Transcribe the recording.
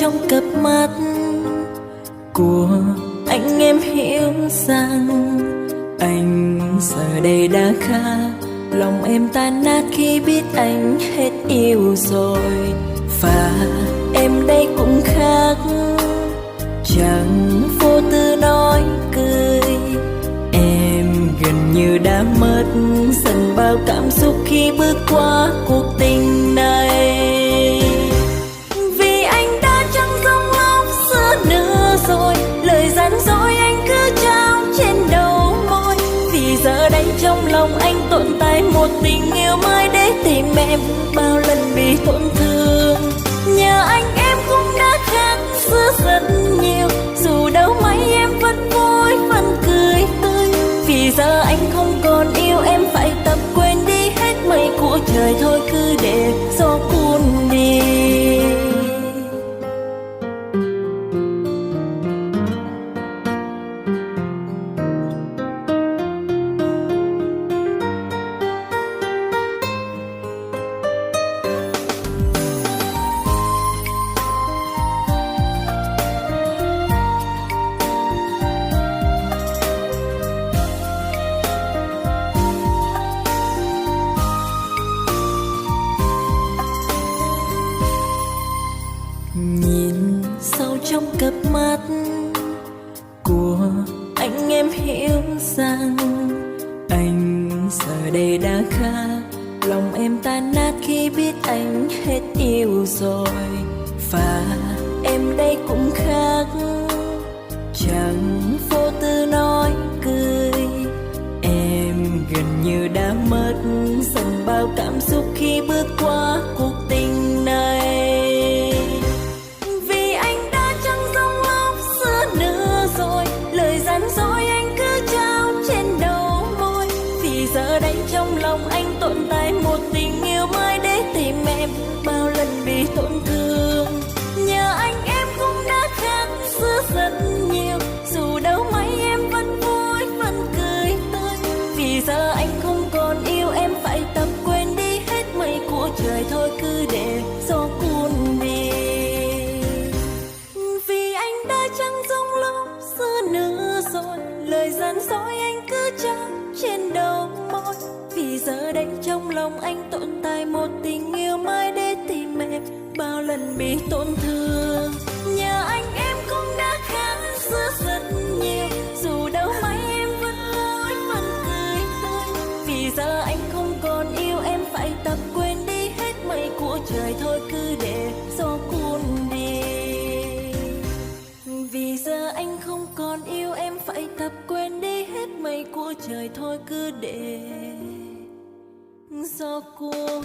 trong cặp mắt của anh em hiểu rằng anh giờ đây đã khác. Lòng em tan nát khi biết anh hết yêu rồi. Và em đây cũng khác, chẳng vô tư nói cười. Em gần như đã mất dần bao cảm xúc khi bước qua cuộc tình này. Vì anh đã chẳng giống lúc xưa nữa rồi, lời gian dối anh cứ trao trên đầu môi. Vì giờ đây trong lòng anh tồn tại một tình yêu mới để tìm em, bao lần bị tổn thương. Nhờ anh em cũng đã khác xưa rất nhiều, dù đâu mấy em vẫn vui vẫn cười tươi. Vì giờ anh không còn yêu em, phải tập quên đi hết mây của trời thôi, cứ để gió cuốn đi. Nhìn sâu trong cặp mắt của anh em hiểu rằng anh giờ đây đã khác. Lòng em tan nát khi biết anh hết yêu rồi. Và em đây cũng khác, chẳng vô tư nói cười. Em gần như đã mất dần bao cảm xúc khi bước qua cuộc tình này. Giờ đây trong lòng anh tồn tại một tình yêu mới để tìm em, bao lần bị tổn thương. Nhờ anh em cũng đã khác xưa rất nhiều, dù đâu mấy em vẫn vui vẫn cười tươi. Vì giờ anh không còn yêu em, phải tập quên đi hết mây của trời thôi, cứ để gió cuốn đi. Vì anh đã chẳng giống lúc xưa nữa rồi, lời gian dối anh cứ trao trên đầu môi. Vì giờ đây trong lòng anh tồn tại một tình yêu mới để tìm em, bao lần bị tổn thương. Nhờ anh em cũng đã khác xưa rất nhiều, dù đâu mấy em vẫn vui vẫn cười tươi. Vì giờ anh không còn yêu em, phải tập quên đi hết mây của trời thôi, cứ để gió cuốn đi. Vì giờ anh không còn yêu em, phải tập quên đi hết mây của trời thôi, cứ để gió cuốn.